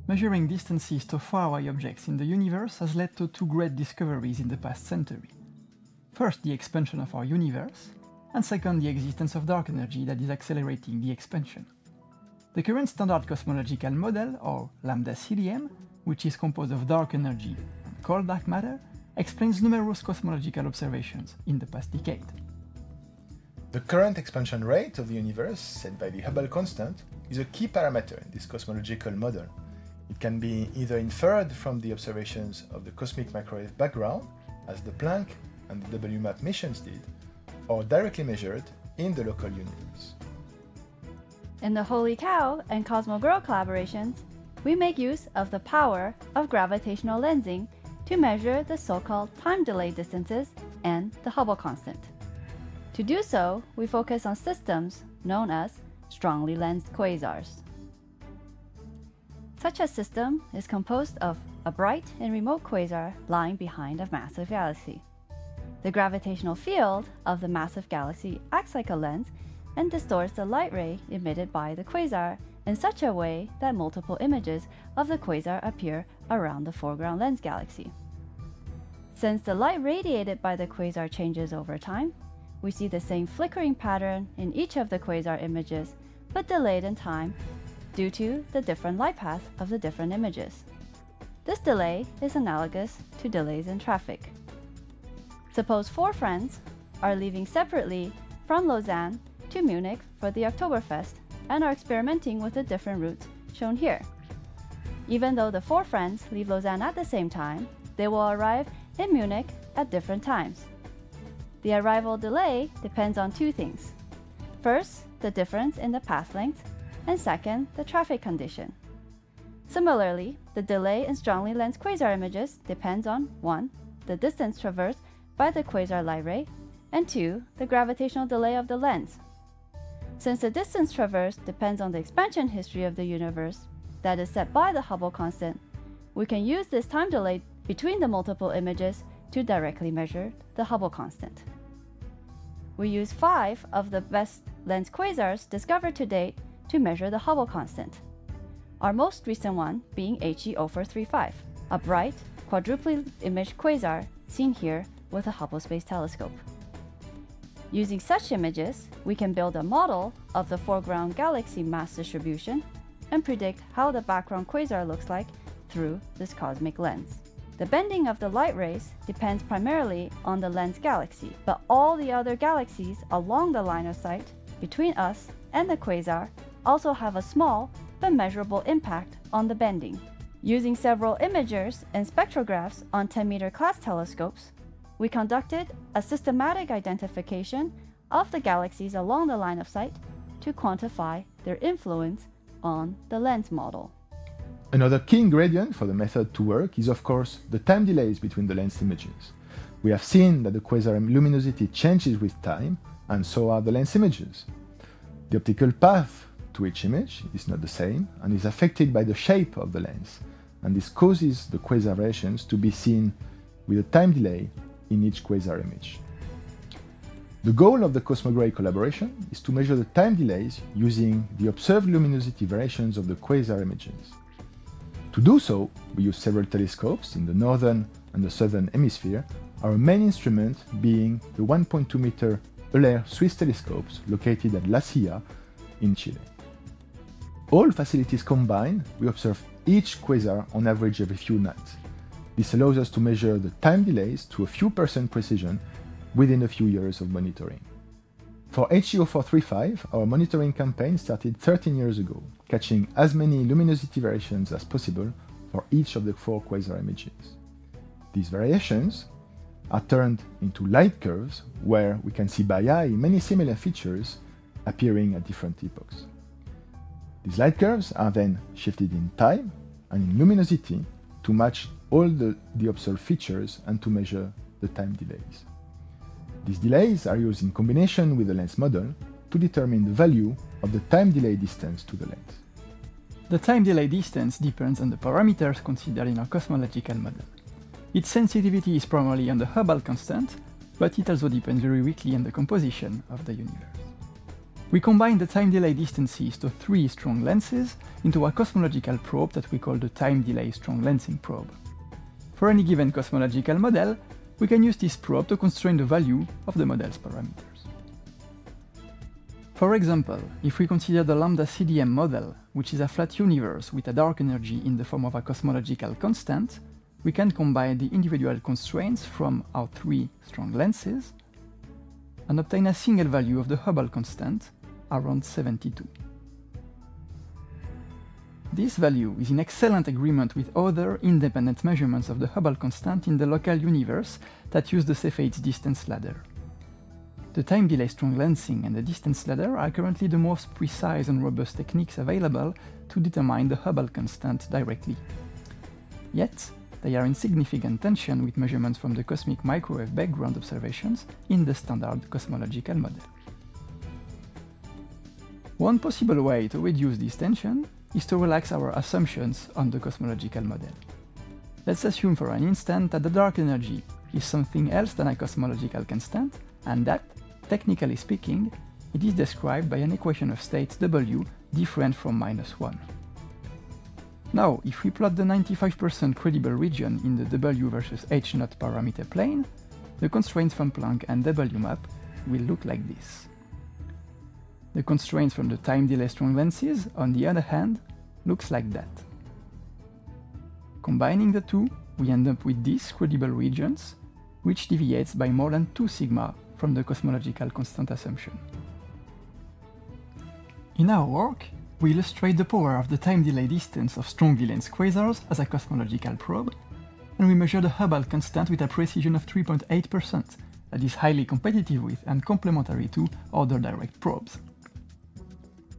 Measuring distances to faraway objects in the universe has led to two great discoveries in the past century. First, the expansion of our universe, and second, the existence of dark energy that is accelerating the expansion. The current standard cosmological model, or lambda CDM, which is composed of dark energy and cold dark matter, explains numerous cosmological observations in the past decade. The current expansion rate of the universe, set by the Hubble Constant, is a key parameter in this cosmological model. It can be either inferred from the observations of the cosmic microwave background, as the Planck and the WMAP missions did, or directly measured in the local universe. In the H0LiCOW and COSMOgrail collaborations, we make use of the power of gravitational lensing to measure the so-called time delay distances and the Hubble constant. To do so, we focus on systems known as strongly lensed quasars. Such a system is composed of a bright and remote quasar lying behind a massive galaxy. The gravitational field of the massive galaxy acts like a lens and distorts the light ray emitted by the quasar in such a way that multiple images of the quasar appear around the foreground lens galaxy. Since the light radiated by the quasar changes over time, we see the same flickering pattern in each of the quasar images, but delayed in time due to the different light path of the different images. This delay is analogous to delays in traffic. Suppose four friends are leaving separately from Lausanne to Munich for the Oktoberfest and are experimenting with the different routes shown here. Even though the four friends leave Lausanne at the same time, they will arrive in Munich at different times. The arrival delay depends on two things. First, the difference in the path length, and second, the traffic condition. Similarly, the delay in strongly lensed quasar images depends on 1. The distance traversed by the quasar light ray, and 2. The gravitational delay of the lens. Since the distance traversed depends on the expansion history of the universe that is set by the Hubble constant, we can use this time delay between the multiple images to directly measure the Hubble constant. We use 5 of the best lens quasars discovered to date to measure the Hubble constant. Our most recent one being H0LiCOW, a bright, quadruply imaged quasar seen here with a Hubble Space Telescope. Using such images, we can build a model of the foreground galaxy mass distribution and predict how the background quasar looks like through this cosmic lens. The bending of the light rays depends primarily on the lens galaxy, but all the other galaxies along the line of sight between us and the quasar also have a small but measurable impact on the bending. Using several imagers and spectrographs on 10-meter class telescopes, we conducted a systematic identification of the galaxies along the line of sight to quantify their influence on the lens model. Another key ingredient for the method to work is, of course, the time delays between the lens images. We have seen that the quasar luminosity changes with time, and so are the lens images. The optical path to each image is not the same and is affected by the shape of the lens, and this causes the quasar variations to be seen with a time delay in each quasar image. The goal of the COSMOgrail collaboration is to measure the time delays using the observed luminosity variations of the quasar images. To do so, we use several telescopes in the northern and the southern hemisphere, our main instrument being the 1.2 meter Euler Swiss telescopes located at La Silla in Chile. All facilities combined, we observe each quasar on average every few nights. This allows us to measure the time delays to a few % precision within a few years of monitoring. For H0LiCOW, our monitoring campaign started 13 years ago, catching as many luminosity variations as possible for each of the 4 quasar images. These variations are turned into light curves where we can see by eye many similar features appearing at different epochs. These light curves are then shifted in time and in luminosity to match all the observed features and to measure the time delays. These delays are used in combination with the lens model to determine the value of the time delay distance to the lens. The time delay distance depends on the parameters considered in our cosmological model. Its sensitivity is primarily on the Hubble constant, but it also depends very weakly on the composition of the universe. We combine the time delay distances to 3 strong lenses into a cosmological probe that we call the time delay strong lensing probe. For any given cosmological model, we can use this probe to constrain the value of the model's parameters. For example, if we consider the lambda CDM model, which is a flat universe with a dark energy in the form of a cosmological constant, we can combine the individual constraints from our 3 strong lenses and obtain a single value of the Hubble constant around 72. This value is in excellent agreement with other independent measurements of the Hubble constant in the local universe that use the Cepheid distance ladder. The time delay strong lensing and the distance ladder are currently the most precise and robust techniques available to determine the Hubble constant directly. Yet, they are in significant tension with measurements from the cosmic microwave background observations in the standard cosmological model. One possible way to reduce this tension is to relax our assumptions on the cosmological model. Let's assume for an instant that the dark energy is something else than a cosmological constant, and that, technically speaking, it is described by an equation of states W different from -1. Now, if we plot the 95% credible region in the W versus H0 parameter plane, the constraints from Planck and W map will look like this. The constraints from the time delay strong lenses, on the other hand, looks like that. Combining the two, we end up with these credible regions, which deviates by more than 2 sigma from the cosmological constant assumption. In our work, we illustrate the power of the time delay distance of strongly lensed quasars as a cosmological probe, and we measure the Hubble constant with a precision of 3.8% that is highly competitive with and complementary to other direct probes.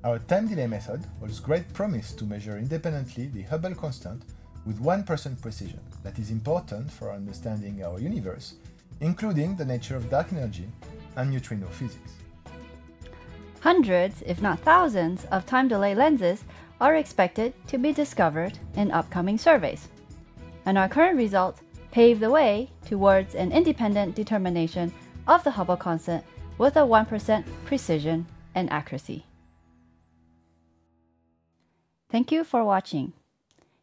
Our time delay method holds great promise to measure independently the Hubble constant with 1% precision that is important for understanding our universe, including the nature of dark energy and neutrino physics. Hundreds, if not thousands, of time delay lenses are expected to be discovered in upcoming surveys, and our current results pave the way towards an independent determination of the Hubble constant with a 1% precision and accuracy. Thank you for watching.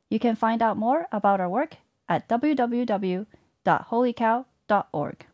You can find out more about our work at www.H0LiCOW.org.